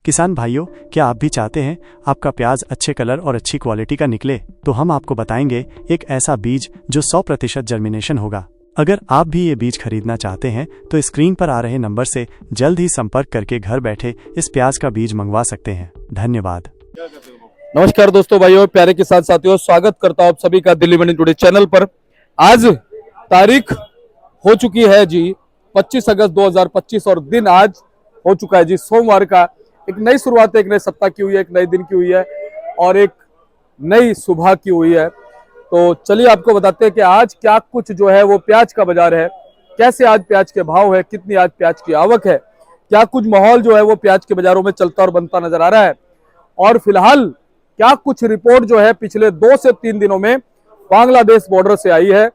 किसान भाइयों, क्या आप भी चाहते हैं आपका प्याज अच्छे कलर और अच्छी क्वालिटी का निकले? तो हम आपको बताएंगे एक ऐसा बीज जो 100% जर्मिनेशन होगा। अगर आप भी ये बीज खरीदना चाहते हैं तो स्क्रीन पर आ रहे नंबर से जल्द ही संपर्क करके घर बैठे इस प्याज का बीज मंगवा सकते हैं। धन्यवाद। नमस्कार दोस्तों, भाइयों, प्यारे किसान साथियों, स्वागत करता हूं आप सभी का दिल्ली मंडी टुडे चैनल पर। आज तारीख हो चुकी है जी 25 अगस्त 2025 और दिन आज हो चुका है जी सोमवार का। एक नई शुरुआत है, एक नए सप्ताह की हुई है, एक नए दिन की हुई है और एक नई सुबह की हुई है। तो चलिए आपको बताते हैं कि आज क्या कुछ जो है वो प्याज का बाजार है, कैसे आज प्याज के भाव है, कितनी आज प्याज की आवक है, क्या कुछ माहौल जो है वो प्याज के बाजारों में चलता और बनता नजर आ रहा है। और फिलहाल क्या कुछ रिपोर्ट जो है पिछले 2 से 3 दिनों में बांग्लादेश बॉर्डर से आई है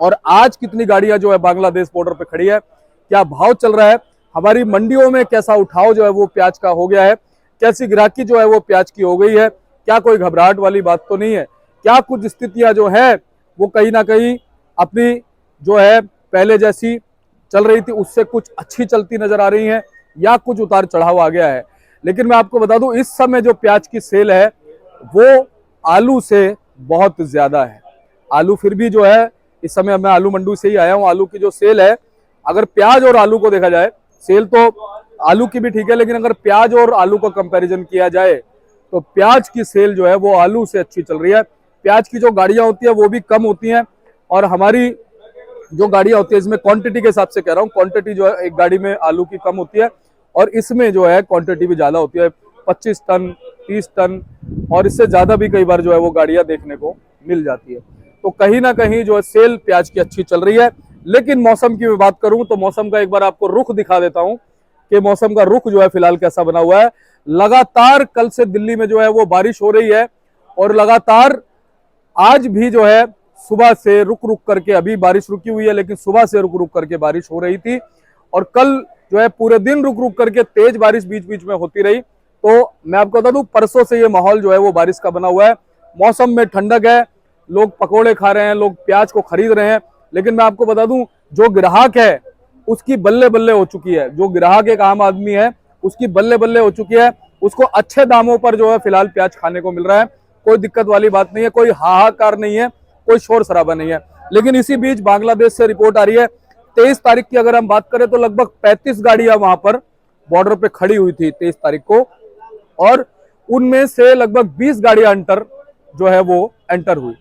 और आज कितनी गाड़ियां जो है बांग्लादेश बॉर्डर पे खड़ी है, क्या भाव चल रहा है, हमारी मंडियों में कैसा उठाव जो है वो प्याज का हो गया है, कैसी ग्राहकी जो है वो प्याज की हो गई है, क्या कोई घबराहट वाली बात तो नहीं है, क्या कुछ स्थितियां जो है वो कहीं ना कहीं अपनी जो है पहले जैसी चल रही थी उससे कुछ अच्छी चलती नजर आ रही है या कुछ उतार चढ़ाव आ गया है। लेकिन मैं आपको बता दूं, इस समय जो प्याज की सेल है वो आलू से बहुत ज्यादा है। आलू फिर भी जो है इस समय मैं आलू मंडी से ही आया हूं, आलू की जो सेल है, अगर प्याज और आलू को देखा जाए, सेल तो आलू की भी ठीक है, लेकिन अगर प्याज और आलू का कंपैरिजन किया जाए तो प्याज की सेल जो है वो आलू से अच्छी चल रही है। प्याज की जो गाड़ियां होती है वो भी कम होती हैं और हमारी जो गाड़ियां होती है इसमें क्वांटिटी के हिसाब से कह रहा हूँ, क्वांटिटी जो है एक गाड़ी में आलू की कम होती है और इसमें जो है क्वांटिटी भी ज्यादा होती है, 25 टन 30 टन और इससे ज्यादा भी कई बार जो है वो गाड़ियां देखने को मिल जाती है। तो कहीं ना कहीं जो है सेल प्याज की अच्छी चल रही है। लेकिन मौसम की मैं बात करूं तो मौसम का एक बार आपको रुख दिखा देता हूं कि मौसम का रुख जो है फिलहाल कैसा बना हुआ है। लगातार कल से दिल्ली में जो है वो बारिश हो रही है और लगातार आज भी जो है सुबह से रुक रुक करके, अभी बारिश रुकी हुई है लेकिन सुबह से रुक रुक करके बारिश हो रही थी और कल जो है पूरे दिन रुक रुक करके तेज बारिश बीच बीच में होती रही। तो मैं आपको बता दूं, परसों से ये माहौल जो है वो बारिश का बना हुआ है। मौसम में ठंडक है, लोग पकोड़े खा रहे हैं, लोग प्याज को खरीद रहे हैं। लेकिन मैं आपको बता दूं, जो ग्राहक है उसकी बल्ले बल्ले हो चुकी है, जो ग्राहक एक आम आदमी है उसकी बल्ले बल्ले हो चुकी है। उसको अच्छे दामों पर जो है फिलहाल प्याज खाने को मिल रहा है, कोई दिक्कत वाली बात नहीं है, कोई हाहाकार नहीं है, कोई शोर शराबा नहीं है। लेकिन इसी बीच बांग्लादेश से रिपोर्ट आ रही है, 23 तारीख की अगर हम बात करें तो लगभग 35 गाड़ियां वहां पर बॉर्डर पे खड़ी हुई थी 23 तारीख को और उनमें से लगभग 20 गाड़ियां एंटर जो है वो एंटर हुई।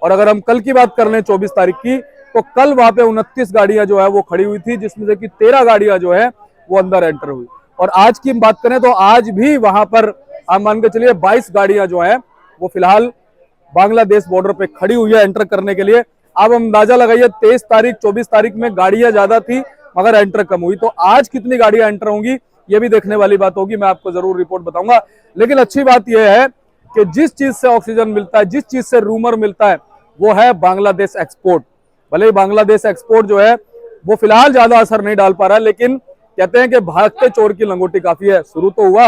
और अगर हम कल की बात कर लें 24 तारीख की, तो कल वहां पे 29 गाड़ियां जो है वो खड़ी हुई थी, जिसमें से कि 13 गाड़ियां जो है वो अंदर एंटर हुई। और आज की हम बात करें तो आज भी वहां पर आप मान के चलिए 22 गाड़ियां जो है वो फिलहाल बांग्लादेश बॉर्डर पे खड़ी हुई है एंटर करने के लिए। अब हम अंदाजा लगाइए, 23 तारीख 24 तारीख में गाड़ियां ज्यादा थी मगर एंटर कम हुई, तो आज कितनी गाड़ियां एंटर होंगी ये भी देखने वाली बात होगी। मैं आपको जरूर रिपोर्ट बताऊंगा। लेकिन अच्छी बात यह है कि जिस चीज से ऑक्सीजन मिलता है, जिस चीज से रूमर मिलता है, वो है बांग्लादेश एक्सपोर्ट। भले ही बांग्लादेश एक्सपोर्ट जो है वो फिलहाल ज्यादा असर नहीं डाल पा रहा है, लेकिन कहते हैं कि भागते चोर की लंगोटी काफी है। शुरू तो हुआ,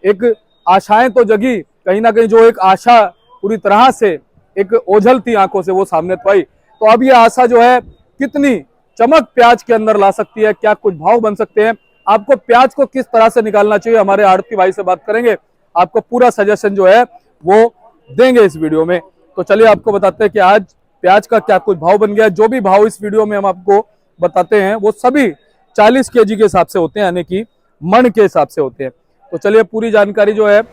एक आशाएं तो जगी, कहीं ना कहीं जो एक आशा पूरी तरह से एक ओझल थी आंखों से वो सामने तो आई। तो अब ये आशा जो है कितनी चमक प्याज के अंदर ला सकती है, क्या कुछ भाव बन सकते हैं, आपको प्याज को किस तरह से निकालना चाहिए, हमारे आड़ती भाई से बात करेंगे, आपको पूरा सजेशन जो है वो देंगे इस वीडियो में। तो चलिए आपको बताते हैं कि आज प्याज का क्या कुछ भाव बन गया। जो भी भाव इस वीडियो में हम आपको बताते हैं वो सभी 40 केजी के हिसाब से होते हैं, यानी कि मन के हिसाब से होते हैं। तो चलिए पूरी जानकारी जो है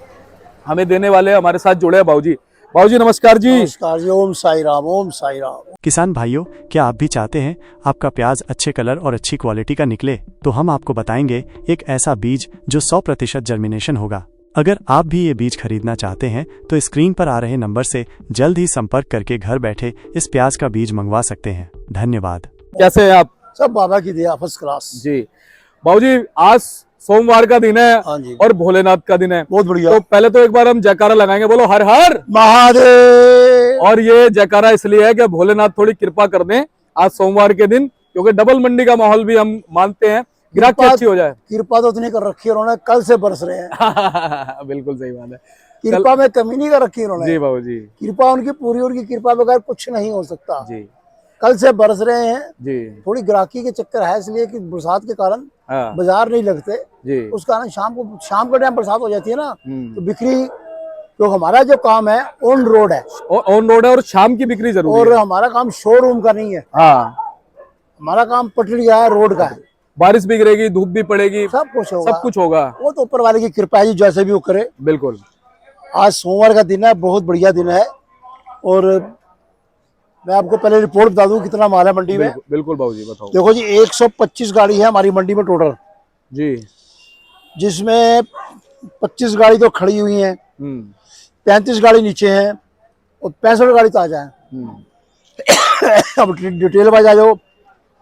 हमें देने वाले हमारे साथ जुड़े हैं बाबूजी। बाबूजी नमस्कार जी। नमस्कार जी, ओम साई राम, ओम साई राम। किसान भाइयों, क्या आप भी चाहते हैं आपका प्याज अच्छे कलर और अच्छी क्वालिटी का निकले? तो हम आपको बताएंगे एक ऐसा बीज जो 100% जर्मिनेशन होगा। अगर आप भी ये बीज खरीदना चाहते हैं तो स्क्रीन पर आ रहे नंबर से जल्द ही संपर्क करके घर बैठे इस प्याज का बीज मंगवा सकते हैं। धन्यवाद। कैसे हैं आप? सब बाबा की दया, फर्स्ट क्लास जी। बाबूजी आज सोमवार का दिन है और भोलेनाथ का दिन है, बहुत बढ़िया। तो पहले तो एक बार हम जयकारा लगाएंगे, बोलो हर हर महादेव। और ये जयकारा इसलिए है कि भोलेनाथ थोड़ी कृपा कर दें आज सोमवार के दिन, क्योंकि डबल मंडी का माहौल भी हम मानते हैं, ग्राहकी अच्छी हो जाए। कृपा तो उतनी कर रखी है उन्होंने, कल से बरस रहे हैं। बिल्कुल सही बात है, कृपा में कमी नहीं कर रखी उन्होंने जी बाबूजी। कृपा उनकी पूरी, उनकी कृपा बगैर कुछ नहीं हो सकता जी। कल से बरस रहे हैं। जी थोड़ी ग्राहकी के चक्कर है, इसलिए कि बरसात के कारण हाँ बाजार नहीं लगते। जी उस कारण शाम के टाइम बरसात हो जाती है ना, हम्म। तो बिक्री, तो हमारा जो काम है ऑन रोड है ऑन रोड है और शाम की बिक्री जरूरी और है। हमारा काम शोरूम का नहीं है। हाँ हमारा काम पटरी का है, रोड का है। बारिश भी गिरेगी, धूप भी पड़ेगी, सब कुछ होगा, सब कुछ होगा। वो तो ऊपर वाले की कृपा है जी, जैसे भी वो करे। बिल्कुल आज सोमवार का दिन है, बहुत बढ़िया दिन है। और मैं आपको पहले रिपोर्ट बता दूं कितना माल है मंडी में। बिल्कुल बिल्कुल बाबूजी बताओ। देखो जी, 125 गाड़ी है हमारी मंडी में टोटल, जी जिसमें 25 गाड़ी तो खड़ी हुई हैं, 35 गाड़ी नीचे हैं और 65 गाड़ी ताजा है। अब डिटेल में आ जाओ।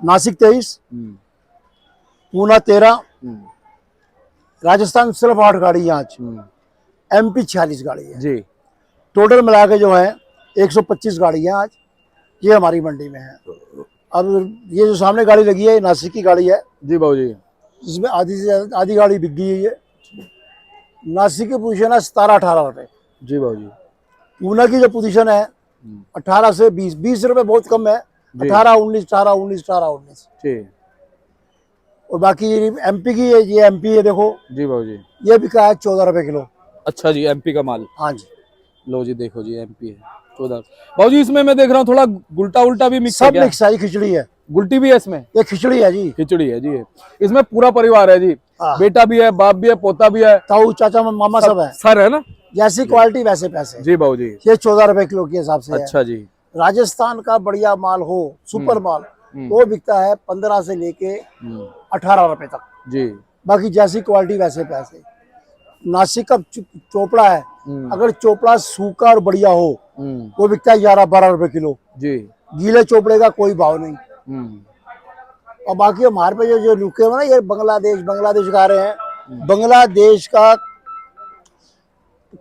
नासिक 23, पूना 13, राजस्थान सिर्फ 8 गाड़ी है आज, MP 46 गाड़ी है। जी टोटल मिला के जो है 125 गाड़ी है आज, ये हमारी मंडी में है। अब ये जो सामने गाड़ी लगी है, ये नासिक की गाड़ी है, जी बाबूजी। जिसमें आधी से आधी गाड़ी बिक गई है। ये नासिक की पोजीशन है 17-18 रुपए। जी बाबूजी। पूना की जो पोजीशन है 18 से 20 रुपए बहुत कम है। 18-19, 18-19, 18-19। जी और बाकी MP की ये MP है, देखो जी बाबूजी। ये बिका है 14 रुपए किलो। अच्छा जी, MP का माल। हाँ जी, लो जी देखो जी, MP है 14 बाबूजी। इसमें मैं देख रहा हूँ थोड़ा गुलटा उल्टा भी मिक्स है सब क्या? मिक्स है, खिचड़ी है, गुलटी भी है इसमें? ये खिचड़ी है जी। खिचड़ी है जी। इसमें पूरा परिवार है जी, हाँ। बेटा भी है, बाप भी है, पोता भी है, ताऊ चाचा मामा सब है। सर है ना? जैसी क्वालिटी वैसे पैसे। जी बाबूजी। ये 14 रुपए किलो के हिसाब से है। अच्छा जी। राजस्थान का बढ़िया माल हो, सुपर माल, वो बिकता है 15 से लेके 18 रुपए तक। जी बाकी जैसी क्वालिटी वैसे पैसे। नासिक का चोपड़ा है, अगर चोपड़ा सूखा और बढ़िया हो वो बिकता है 11-12 रुपए किलो। जी गीले चोपड़े का कोई भाव नहीं। और बाकी हमारे पे जो रुके हुए ना, ये बांग्लादेश खा रहे हैं। बांग्लादेश का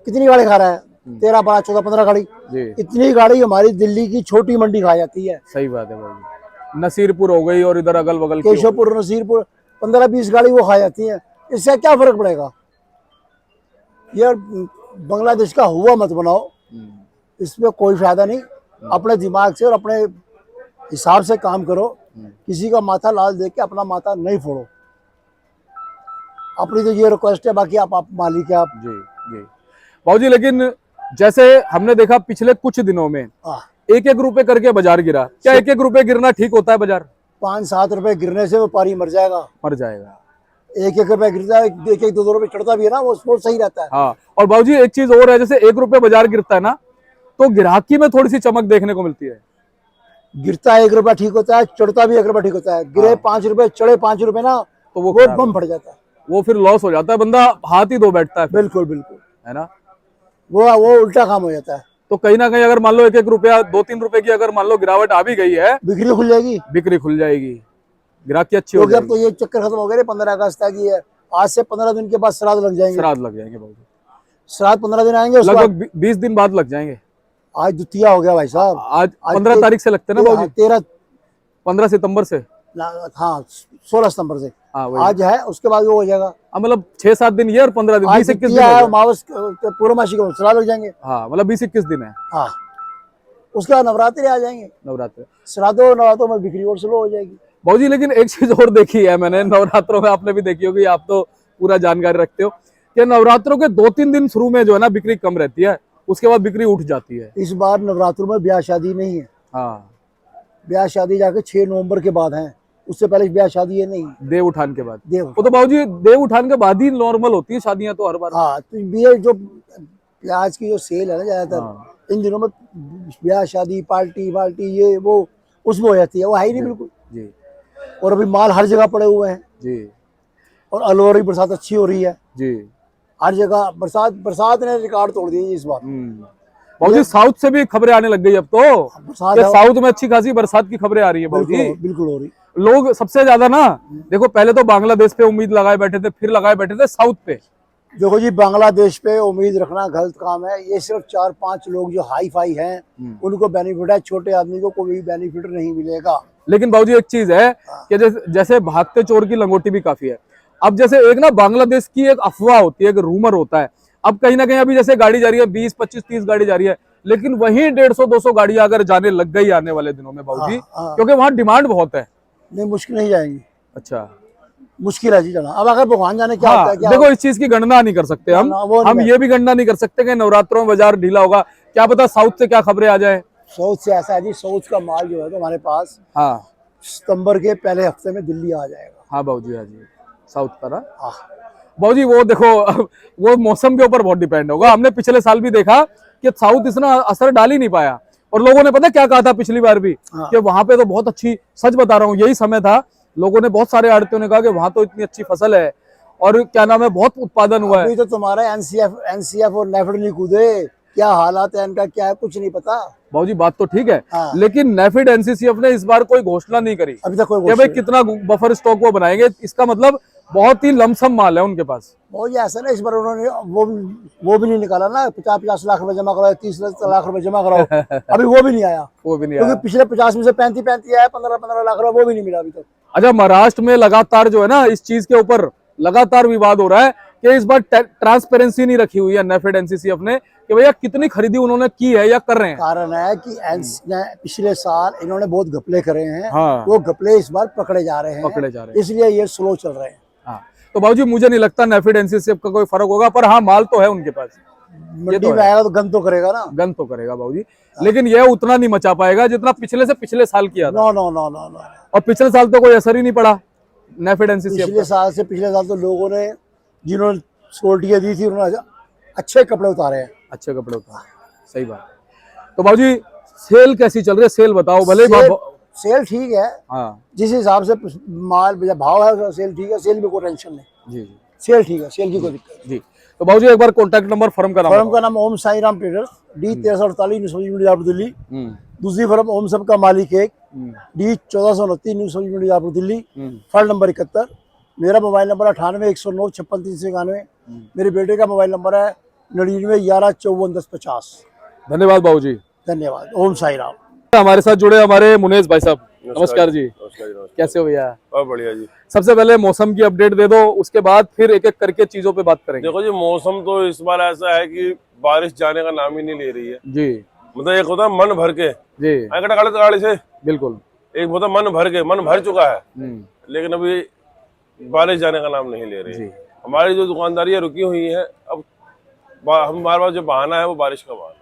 कितनी गाड़ी खा रहा है? 13, 12, 14, 15 गाड़ी। जी इतनी गाड़ी हमारी दिल्ली की छोटी मंडी खा जाती है। सही बात है बाबूजी। नसीरपुर हो गई और इधर अगल बगल की केशवपुर, नसीरपुर, 15-20 गाड़ी वो खा जाती है। इससे क्या फर्क पड़ेगा? यार बांग्लादेश का हुआ मत बनाओ, इसमें कोई फायदा नहीं। अपने दिमाग से और अपने हिसाब से काम करो। किसी का माथा लाल देख के अपना माथा नहीं फोड़ो। अपनी तो ये रिक्वेस्ट है, बाकी आप मालिक है आप। जी जी बाबूजी। लेकिन जैसे हमने देखा पिछले कुछ दिनों में 1-1 रुपए करके बाजार गिरा, क्या 1-1 रुपए गिरना ठीक होता है? बाजार 5-7 रुपए गिरने से व्यापारी मर जाएगा। मर जाएगा। 1-1 रुपए गिरता है, 1-2 रुपए चढ़ता भी है ना, वो सही रहता है। हाँ, और बाबूजी एक चीज और है, जैसे 1 रुपए बाजार गिरता है ना, तो ग्राहकी में थोड़ी सी चमक देखने को मिलती है। गिरता है 1 रुपया ठीक होता है, चढ़ता भी 1 रुपया ठीक होता है। गिरे 5 रुपए, चढ़े 5 रुपए ना, तो वो बम फट जाता है। वो फिर लॉस हो जाता है, बंदा हाथ ही धो बैठता है फिर, बिल्कुल बिल्कुल, है ना? वो उल्टा काम हो जाता है। तो कहीं ना कहीं अगर मान लो 1-1 रुपया, 2-3 रुपए की अगर मान लो गिरावट आ भी गई है, बिक्री खुल जाएगी, बिक्री खुल जाएगी, ग्राहकी अच्छी हो क्योंकि अब तो जाएगी। ये चक्कर खत्म हो गया। 15 अगस्त आ गई है, आज से 15 दिन के बाद श्राद्ध लग जाएंगे। श्राद्ध लग जाएंगे बाबूजी, श्राद्ध 15 दिन आएंगे, उसके बाद लगभग 20 दिन बाद लग जाएंगे। आज द्वितीया हो गया भाई साहब। आज 15 तारीख से लगते हैं ना बाबूजी? 15 सितंबर से। हाँ, 16 सितंबर से हाँ वही। आज है, उसके बाद वो हो जाएगा। मतलब 6-7 दिन ये और 15 दिन, आज 20-21 दिन द्वितीया हो है, गए। मावस पूर्णमासी को श्राद्ध लग जाएंगे। हाँ मतलब 20-21 दिन है हाँ, उसके बाद नवरात्रि आ जाएंगे। नवरात्र। श्राद्धों नवरात्रों में बिक्री और स्लो हो जाएगी। बाबूजी लेकिन एक चीज और देखी है मैंने नवरात्रों में, आपने भी देखी होगी, आप तो पूरा जानकारी रखते हो, कि नवरात्रों के 2-3 दिन शुरू में जो है ना बिक्री कम रहती है, उसके बाद बिक्री उठ जाती है। इस बार नवरात्रों में ब्याह शादी नहीं है। हाँ, ब्याह शादी जाके 6 नवंबर के बाद है, उससे पहले ब्याह शादी है नहीं। देव उठान के बाद। देव, वो तो बाबूजी देव उठान के बाद ही नॉर्मल होती है शादियां तो हर बार। हाँ, तो ये जो प्याज की जो सेल है ना ज्यादातर, हाँ। इन दिनों में ब्याह शादी पार्टी ये वो उसमें हो जाती है, वो है ही नहीं बिल्कुल जी और अभी माल हर जगह पड़े हुए हैं। जी और अलवर बरसात अच्छी हो रही है, जी। हर जगह बरसात ने रिकॉर्ड तोड़ दिए इस बार। बाबूजी साउथ से भी खबरें आने लग गई अब तो, बरसात कि है, साउथ में अच्छी खासी बरसात की खबरें आ रही है बाबूजी। बिल्कुल हो रही। लोग सबसे ज्यादा ना, देखो पहले तो बांग्लादेश पे उम्मीद लगाए बैठे थे, फिर लगाए बैठे थे साउथ पे। देखो जी, बांग्लादेश पे उम्मीद रखना गलत काम है। ये सिर्फ 4-5 लोग जो हाई फाई हैं उनको बेनिफिट है, छोटे आदमी को कोई बेनिफिट नहीं मिलेगा। लेकिन बाबूजी एक चीज है कि जैसे भागते चोर की लंगोटी भी काफी है। अब जैसे एक ना बांग्लादेश की एक अफवाह होती है, एक रूमर होता है, अब कहीं ना कहीं अभी जैसे गाड़ी जा रही है 20, 25, 30 गाड़ी जा रही है, लेकिन वही 150-200 गाड़ियां अगर जाने लग गई आने वाले दिनों में बाबूजी, हाँ। क्योंकि वहां डिमांड बहुत है। नहीं, मुश्किल नहीं जाएंगी, अच्छा, मुश्किल है जी जाना। अब अगर भगवान जाने क्या हाँ, होता है, क्या देखो इस चीज की गणना नहीं कर सकते हम ना, वो नहीं हम ये भी गणना नहीं कर सकते कि नवरात्रों में बाजार ढीला होगा, क्या पता साउथ से क्या खबरें आ जाए। साउथ से ऐसा है जी, साउथ का माल जो है तो हमारे पास हाँ सितंबर के पहले हफ्ते में दिल्ली आ जाएगा। हाँ बाबूजी, हाँ जी, साउथ का ना हाँ, बाबूजी, वो देखो वो मौसम के ऊपर बहुत डिपेंड होगा। हमने पिछले साल भी देखा कि साउथ इतना असर डाल ही नहीं पाया, और लोगों ने पता क्या कहा था पिछली बार भी, हाँ। कि वहां पे तो बहुत अच्छी, सच बता रहा हूँ यही समय था, लोगों ने, बहुत सारे आड़तियों ने कहा कि वहां तो इतनी अच्छी फसल है और क्या नाम है, बहुत उत्पादन हुआ है। अभी तो तुम्हारा एनसीएफ और नेफेड नहीं कूदे, क्या हालात है इनका, क्या है, कुछ नहीं पता। बाबूजी बात तो ठीक है, हाँ। लेकिन नेफिड एनसीसीएफ ने इस बार कोई घोषणा नहीं करी अभी तक कोई कि भाई घोषणा कितना बफर स्टॉक वो बनाएंगे। इसका मतलब बहुत ही लमसम माल है उनके पास। वो ये ऐसा ना, इस बार उन्होंने वो भी नहीं निकाला ना, 50-50 लाख रुपए जमा कराओ, 30 लाख रुपए जमा कराओ, अभी वो भी नहीं आया। वो भी नहीं क्योंकि आया। पिछले 50 में से 35 आया, 15 लाख रुपए वो भी नहीं मिला अभी तक। अच्छा, महाराष्ट्र में लगातार जो है ना इस चीज के ऊपर लगातार विवाद हो रहा है कि इस बार ट्रांसपेरेंसी नहीं रखी हुई है नेफेड एनसीसीएफ ने कि भैया कितनी खरीदी उन्होंने की है या कर रहे हैं। कारण है कि पिछले साल इन्होंने बहुत घपले करे हैं, हाँ। वो घपले इस बार पकड़े जा रहे हैं, इसलिए ये स्लो चल रहे हैं। हाँ, तो बाबूजी मुझे नहीं लगता नेफेड एनसीसीएफ का कोई फर्क होगा, पर हाँ माल तो है उनके पास, मंडी में आएगा तो गंद तो करेगा ना। गन तो करेगा बाबूजी, लेकिन यह उतना नहीं मचा पाएगा जितना पिछले से पिछले साल किया था। No no no no no, और पिछले साल तो कोई असर ही नहीं पड़ा नेफेड एनसीसीएफ पिछले साल से पिछले साल तो लोगों ने, जिन्होंने सिक्योरिटी दी थी, उन्होंने अच्छे कपड़े उतारे हैं। अच्छे कपड़े उतारे, सही बात। तो बाबूजी सेल कैसी चल रही है, सेल बताओ भले ही। सेल ठीक है, हाँ जिस हिसाब से माल भाव है, सेल ठीक है, सेल में कोई टेंशन नहीं। जी जी सेल ठीक है, सेल की कोई दिक्कत नहीं। जी। तो बाबूजी एक बार कॉन्टैक्ट नंबर फर्म का नाम फर्म का नाम Om Sai Ram traders, D 1348 new Sabzi Mandi जापुर दिल्ली। दूसरी फर्म ओम सब का मालिक एक, D 1429 न्यू सब्जी मंडी जापुर दिल्ली। Firm number 71। मेरा मोबाइल नंबर 98-109-56-391। मेरे बेटे का मोबाइल नंबर है 99-11-54-10-50। धन्यवाद बाबूजी, धन्यवाद। ओम साई राम। हमारे साथ जुड़े हमारे मुनेश भाई साहब, नमस्कार जी। कैसे हो भैया? बहुत बढ़िया जी। सबसे पहले मौसम की अपडेट दे दो, उसके बाद फिर एक एक करके चीजों पे बात करेंगे। देखो जी, मौसम तो इस बार ऐसा है कि बारिश जाने का नाम ही नहीं ले रही है जी। मतलब एक होता है मन भर के जी गाड़ी से, बिल्कुल। एक होता है मन भर के, मन भर चुका है, लेकिन अभी बारिश जाने का नाम नहीं ले रही है। हमारी जो दुकानदारियां रुकी हुई है, अब हम बार बार जो बहाना है वो बारिश का बहाना है।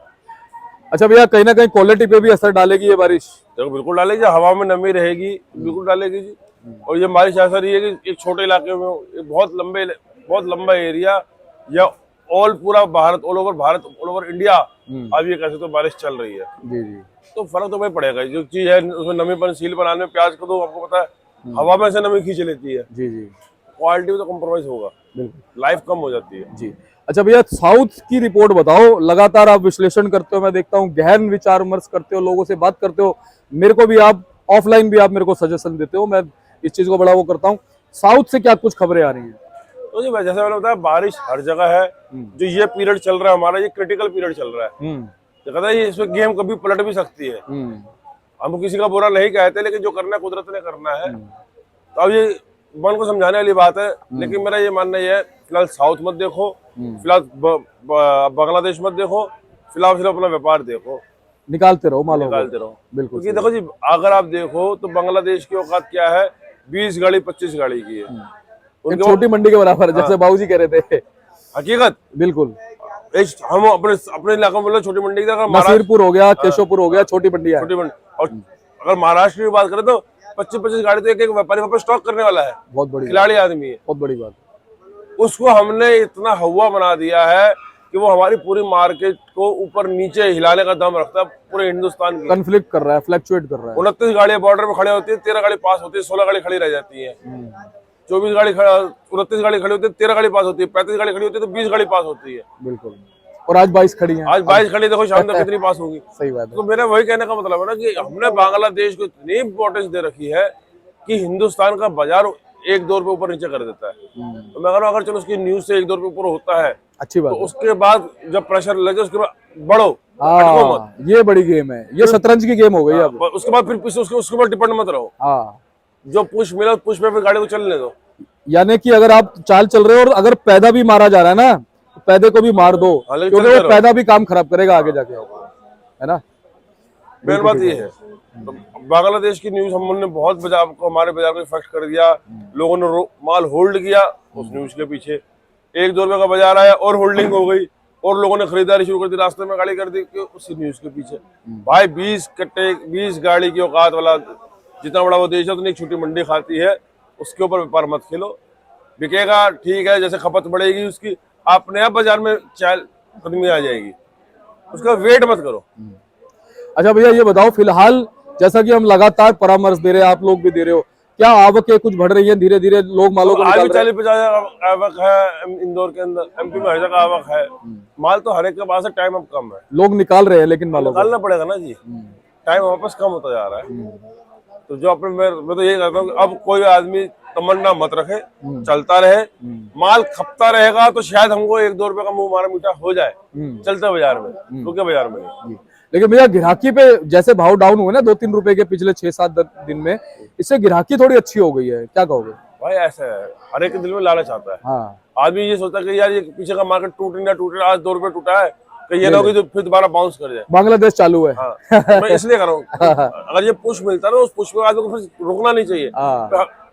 अच्छा भैया, कहीं ना कहीं क्वालिटी पे भी असर डालेगी ये बारिश? देखो बिल्कुल डालेगी, हवा में नमी रहेगी, बिल्कुल डालेगी जी। और ये बारिश ऐसा रही है कि एक छोटे इलाके में, एक बहुत लंबा एरिया, या ऑल पूरा भारत, ऑल ओवर इंडिया, अब ये कैसे तो बारिश चल रही है। जी जी। तो फर्क तो भाई पड़ेगा। जो चीज है उसमें नमीपन, सील बनाने में प्याज को तो आपको पता है हवा में से नमी खींच लेती है। जी जी। क्वालिटी में तो कॉम्प्रोमाइज होगा, बिल्कुल, लाइफ कम हो जाती है जी। अच्छा भैया, साउथ की रिपोर्ट बताओ। लगातार आप विश्लेषण करते हो, मैं देखता हूँ गहन विचार विमर्श करते हो, लोगों से बात करते हो, मेरे को भी आप ऑफलाइन भी आप मेरे को सजेशन देते हो, मैं इस चीज को बड़ा वो करता हूँ। साउथ से क्या कुछ खबरें आ रही हैं? तो जी जैसे मैंने बताया, बारिश हर जगह है। जो ये पीरियड चल रहा है हमारा, ये क्रिटिकल पीरियड चल रहा है। तो कहता है ये इसमें गेम कभी पलट भी सकती है। हम किसी का बुरा नहीं कहते, लेकिन जो करना है कुदरत ने करना है। तो अब ये मन को समझाने वाली बात है, लेकिन मेरा ये मानना ये है, फिलहाल साउथ मत देखो, फिलहाल बांग्लादेश मत देखो, फिलहाल अपना व्यापार देखो, निकालते रहो माल, निकालते रहो। बिल्कुल। क्योंकि देखो जी, अगर आप देखो तो बांग्लादेश की औकात क्या है, 20 गाड़ी 25 गाड़ी की है। एक छोटी मंडी के बराबर, जैसे बाबूजी कह रहे थे। हकीकत बिल्कुल। हम अपने इलाकों में छोटी मंडी की, अगर नसीरपुर हो गया, केशवपुर हो गया, छोटी मंडी है। छोटी मंडी, और अगर महाराष्ट्र की बात करें तो 25-25 गाड़ी तो एक व्यापारी वहाँ पे स्टॉक करने वाला है। बहुत बड़ी खिलाड़ी आदमी है, बहुत बड़ी बात। उसको हमने इतना हवा बना दिया है कि वो हमारी पूरी मार्केट को ऊपर नीचे हिलाने का दम रखता है, पूरे हिंदुस्तान की। कन्फ्लिक्ट कर रहा है, फ्लक्चुएट कर रहा है। 29 गाड़ियां बॉर्डर में खड़े होती है, 13 गाड़ी पास होती है, 16 गाड़ी खड़ी रह जाती है। 29 गाड़ी खड़ी होती है, 13 गाड़ी पास होती है, 35 गाड़ी खड़ी होती है, तो 20 गाड़ी पास होती है। बिल्कुल। और आज 22 खड़ी हैं। आज 22 खड़ी, देखो शाम तक कितनी पास होगी। सही बात है। तो मेरा वही कहने का मतलब है ना कि हमने बांग्लादेश को इतनी इंपॉर्टेंस दे रखी है कि हिंदुस्तान का बाजार 1-2 रुपए ऊपर नीचे कर देता है। तो मैं कह रहा हूँ, अगर चलो उसकी न्यूज से 1-2 रुपए ऊपर होता है, अच्छी बात तो उसके बाद जब प्रेशर लगे उसके बाद बढ़ो, ये बड़ी गेम है, ये शतरंज की गेम हो गई अब। उसके बाद फिर उसके ऊपर डिपेंड मत रहो। हाँ, जो पुश मिला पुश पे फिर गाड़ी को चलने दो। यानी कि अगर आप चाल चल रहे हो और अगर पैदा भी मारा जा रहा है ना, तो पैदे को भी मार दो, क्योंकि वो पैदा भी काम खराब करेगा आगे जाके। है ना। मेन बात ये है, तो बांग्लादेश की न्यूज हमने बहुत बाजार को, हमारे बाजार को इफेक्ट कर दिया। लोगों ने माल होल्ड किया उस न्यूज के पीछे, 1-2 रुपए का बाजार आया और होल्डिंग हो गई और लोगों ने खरीदारी शुरू कर दी, रास्ते में गाड़ी कर दी उसी न्यूज के पीछे। भाई 20 कट्टे 20 गाड़ी की औकात वाला जितना बड़ा वो देश है उतनी एक छोटी मंडी खाती है, उसके ऊपर व्यापार मत खेलो। बिकेगा ठीक है, जैसे खपत बढ़ेगी उसकी अपने आप बाजार में चहल कदमी आ जाएगी, उसका वेट मत करो। अच्छा भैया ये बताओ, फिलहाल जैसा कि हम लगातार परामर्श दे रहे हैं, आप लोग भी दे रहे हो, क्या आवकें कुछ बढ़ रही है धीरे धीरे, लोग मालों को निकाल रहे हैं? 40-50 आवक है इंदौर के अंदर, एमपी में हर जगह आवक है। माल तो हर एक के पास है, टाइम अब कम है, लोग निकाल रहे हैं, लेकिन मालों को निकालना पड़ेगा ना जी, टाइम वापस कम होता जा रहा है। तो जो अपने मैं तो यही कहता हूँ, अब कोई आदमी तमन्ना मत रखे, चलता रहे, माल खपता रहेगा तो शायद हमको 1-2 रुपए का मुंह मारा मीठा हो जाए, चलते बाजार में, रुके बाजार में नहीं। लेकिन भैया गिराकी पे जैसे भाव डाउन हुए ना 2-3 रुपए के पिछले 6-7 दिन में, इससे गिराकी थोड़ी अच्छी हो गई है, क्या कहोगे? भाई ऐसा है, हर एक के दिल में लालच आता है। हाँ। आदमी ये सोचता है कि यार ये पीछे का मार्केट टूटे, आज 2 रुपए टूटा है, कहीं ये ना होगी तो फिर दोबारा बाउंस कर जाए। बांग्लादेश चालू है। हाँ, मैं इसलिए कर रहा हूँ, अगर ये पुश मिलता है ना, उस पुश में आदमी को फिर रुकना नहीं चाहिए।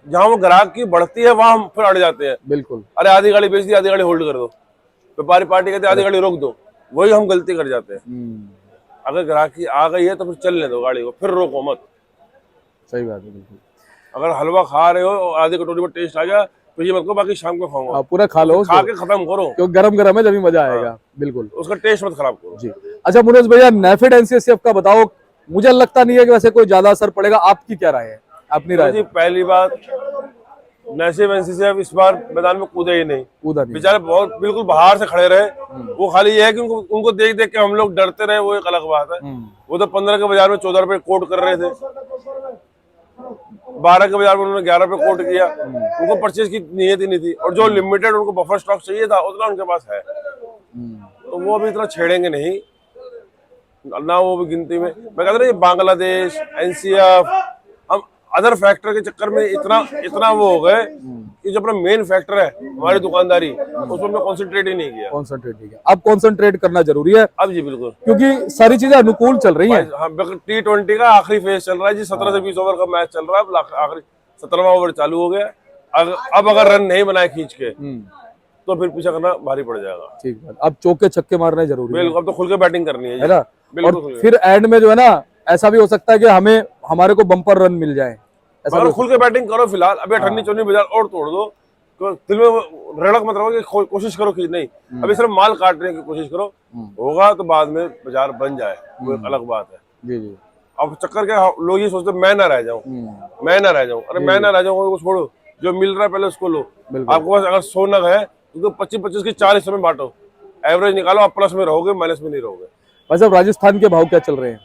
जहाँ वो ग्राहक की बढ़ती है वहां हम फिर अड़ जाते हैं। बिल्कुल। अरे आधी गाड़ी बेच दी, आधी गाड़ी होल्ड कर दो, व्यापारी पार्टी कहते आधी गाड़ी रोक दो, वही हम गलती कर जाते हैं। अगर ग्राहकी आ गई है तो फिर चलने दो गाड़ी को, फिर रोको मत। सही बात है, बिल्कुल। अगर हलवा खा रहे हो और आधी कटोरी में टेस्ट आ गया तो ये मत को बाकी शाम को खाऊंगा, पूरा खा लो, खा के खत्म करो, क्योंकि गरम गरम है, जब मजा आएगा। बिल्कुल, उसका टेस्ट मत खराब करो। जी। अच्छा मुनीस भैया, नेफेड एनसीएसएफ का बताओ, मुझे लगता नहीं है कि वैसे कोई ज्यादा असर पड़ेगा, आपकी क्या राय है? अपनी राय। जी पहली बात, नेसिव एनसीसीएफ इस बार मैदान में कूदे ही नहीं, बेचारे बहुत बिल्कुल बाहर से खड़े रहे। वो खाली ये है कि उनको देख देख के हम लोग डरते रहे, वो एक अलग बात है। वो तो 15 के बाजार में 14 रुपए कोट कर रहे थे, 12 के बाजार में उन्होंने 11 रुपए कोट किया। उनको परचेज की नीयत ही नहीं थी, और जो लिमिटेड उनको बफर स्टॉक चाहिए था उतना उनके पास है, तो वो अभी इतना छेड़ेंगे नहीं ना, वो भी गिनती में। मैं कहता हूँ ये बांग्लादेश, एनसीएफ, हम अदर फैक्टर के चक्कर में इतना वो हो गए कि जो अपना मेन फैक्टर है हमारी दुकानदारी, उसमें हमने कॉन्सेंट्रेट ही नहीं किया। अब कॉन्सेंट्रेट करना जरूरी है अब जी बिल्कुल, क्योंकि सारी चीजें अनुकूल चल रही हैं। हाँ, T20 का आखिरी फेज चल रहा है जी, 17 से 20 ओवर का मैच चल रहा है, आखिरी 17वां ओवर चालू हो गया। अब अगर रन नहीं बनाए खींच के तो फिर पीछा करना भारी पड़ जाएगा। ठीक बात, अब चौके छक्के मारना जरूरी है। बिल्कुल, अब तो खुल के बैटिंग करनी है ना। और फिर एंड में जो है ना, ऐसा भी हो सकता है कि हमारे को बम्पर रन मिल जाए, ऐसा खुल के बैटिंग करो। फिलहाल अभी 18-19 बाजार और तोड़ दो, तो दिल में रड़क मत रहो कि कोशिश करो कि नहीं, अभी सिर्फ माल काटने की कोशिश करो, होगा तो बाद में बाजार बन जाए, वो एक अलग बात है। जी जी। अब चक्कर क्या, लोग ये सोचते मैं ना रह जाऊं, मैं ना रह जाऊं, अरे मैं ना रह जाऊं, वो छोड़ो, जो मिल रहा है पहले उसको लो। आपके पास अगर 100 नग है तो 25-25 की 4 हिस्सों में बांटो, एवरेज निकालो, आप प्लस में रहोगे, माइनस में नहीं रहोगे। वैसे राजस्थान के भाव क्या चल रहे हैं?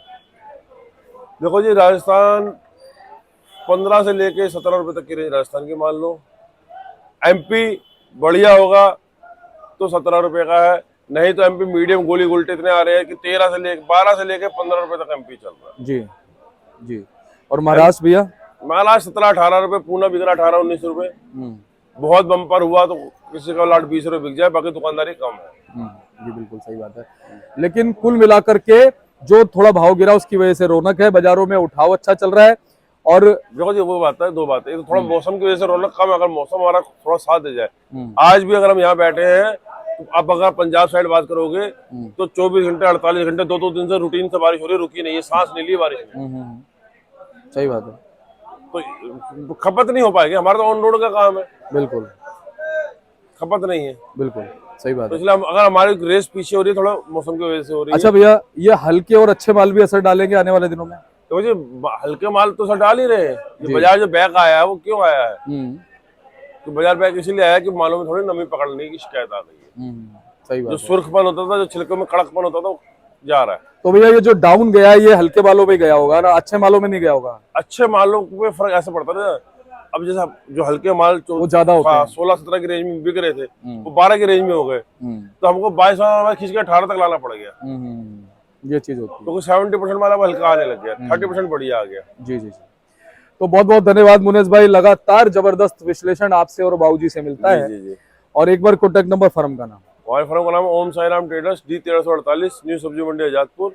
देखो जी, राजस्थान 15 से लेके 17 रुपए तक की रेंज राजस्थान की मान लो। एमपी बढ़िया होगा तो 17 रुपए का है, नहीं तो एमपी मीडियम गोली गुलटे इतने आ रहे हैं कि 12 से लेके 15 रुपए तक एमपी चल रहा है। जी जी। और महाराष्ट्र भैया? महाराष्ट्र 17-18 रुपए, पूना बिक रहा 18-19 रुपए। बहुत बम्पर हुआ तो किसी का लाट 20 रुपए बिक जाए, बाकी दुकानदारी कम है। जी बिल्कुल सही बात है। लेकिन कुल मिलाकर के जो थोड़ा भाव गिरा उसकी वजह से रौनक है, बाजारों में उठाव अच्छा चल रहा है। और देखो जी, वो बात है, दो बातें, तो थोड़ा मौसम की वजह से रौनक कम है। अगर मौसम हमारा थोड़ा साथ दे जाए, आज भी अगर हम यहाँ बैठे हैं, तो अब अगर पंजाब साइड बात करोगे तो 24 घंटे 48 घंटे 2-2 दिन से रूटीन से बारिश हो रही है, रुकी नहीं है, सांस नहीं ली बारिश में। सही बात है। तो खपत नहीं हो पाएगी, हमारा तो ऑन रोड का काम है। बिल्कुल, खपत नहीं है। बिल्कुल सही बात तो है। इसलिए अगर हमारी रेस पीछे हो रही है, थोड़ा मौसम की वजह से हो रही है। अच्छा भैया, ये हल्के और अच्छे माल भी असर डालेंगे आने वाले दिनों में? तो जी हल्के माल तो सर डाल ही रहे हैं। ये बाजार जो बैग आया है वो क्यों आया है? तो बाजार बैग इसीलिए आया कि मालों में थोड़ी नमी पकड़ने की शिकायत आ गई है। सही बात। जो सुर्खपन होता था, जो छिलकों में कड़कपन होता था, वो जा रहा है। तो भैया ये जो डाउन गया है, ये हल्के मालों में गया होगा ना, अच्छे मालों में नहीं गया होगा? अच्छे मालों में फर्क ऐसा पड़ता है ना, अब जैसा जो हल्के माल वो ज्यादा होते हैं, 16-17 की रेंज में बिक रहे थे, वो 12 की रेंज में हो गए, तो हमको 22 खींच के 18 तक लाना पड़ गया। ये चीज होती है, क्योंकि 70% वाला हल्का आने लग गया, 30% बढ़िया आ गया। जी जी जी। तो बहुत बहुत धन्यवाद मुनीस भाई, लगातार जबरदस्त विश्लेषण आपसे और बाबूजी से मिलता है। जी जी। और एक बार कॉन्टेक्ट नंबर फर्म का नाम? हमारे फर्म का नाम Om Sai Ram traders, D 1348, new Sabzi Mandi Azadpur,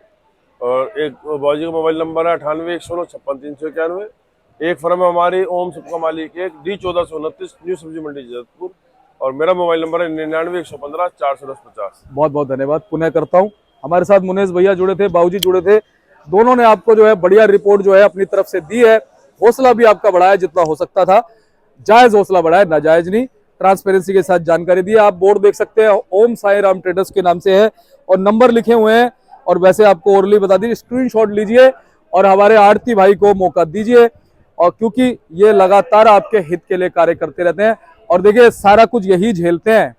और एक बाबूजी का मोबाइल नंबर है 98 116 56 391। एक फर्म है हमारी ओम सब का मालिक, एक D1429 न्यू सब्जी मंडी जैतपुर। और मेरा मोबाइल नंबर है 99 115 410 50। बहुत बहुत धन्यवाद पुनः करता हूँ। हमारे साथ मुनेश भैया जुड़े थे, बाबूजी जुड़े थे, दोनों ने आपको जो है बढ़िया रिपोर्ट जो है अपनी तरफ से दी है। हौसला भी आपका बढ़ाया जितना हो सकता था, जायज हौसला बढ़ाया, नाजायज नहीं, ट्रांसपेरेंसी के साथ जानकारी दी। आप बोर्ड देख सकते हैं, ओम साई राम ट्रेडर्स के नाम से है और नंबर लिखे हुए हैं। और वैसे आपको ओरली बता दीजिए, स्क्रीनशॉट लीजिए और हमारे आड़ती भाई को मौका दीजिए, और क्योंकि ये लगातार आपके हित के लिए कार्य करते रहते हैं। और देखिए सारा कुछ यही झेलते हैं,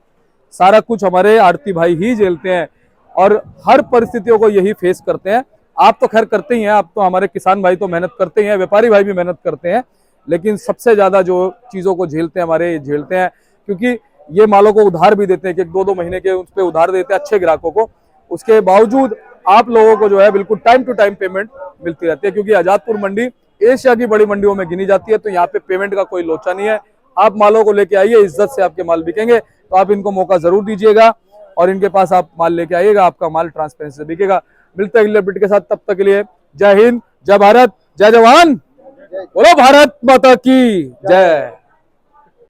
सारा कुछ हमारे आड़ती भाई ही झेलते हैं और हर परिस्थितियों को यही फेस करते हैं। आप तो खैर करते ही हैं, आप तो हमारे किसान भाई तो मेहनत करते ही हैं, व्यापारी भाई भी मेहनत करते हैं, लेकिन सबसे ज्यादा जो चीजों को झेलते हैं हमारे, झेलते हैं क्योंकि ये मालों को उधार भी देते हैं कि 2-2 महीने के उस पर उधार देते हैं अच्छे ग्राहकों को। उसके बावजूद आप लोगों को जो है बिल्कुल टाइम टू टाइम पेमेंट मिलती रहती है, क्योंकि आजादपुर मंडी एशिया की बड़ी मंडियों में गिनी जाती है, तो यहाँ पे पेमेंट का कोई लोचा नहीं है। आप मालों को लेके आइए, इज्जत से आपके माल बिकेंगे, तो आप इनको मौका जरूर दीजिएगा और इनके पास आप माल लेके आइएगा, आपका माल ट्रांसपेरेंसी से बिकेगा। मिलते हैं अगले अपडेट के साथ, तब तक के लिए जय हिंद, जय भारत, जय जवान, बोलो भारत माता की जय।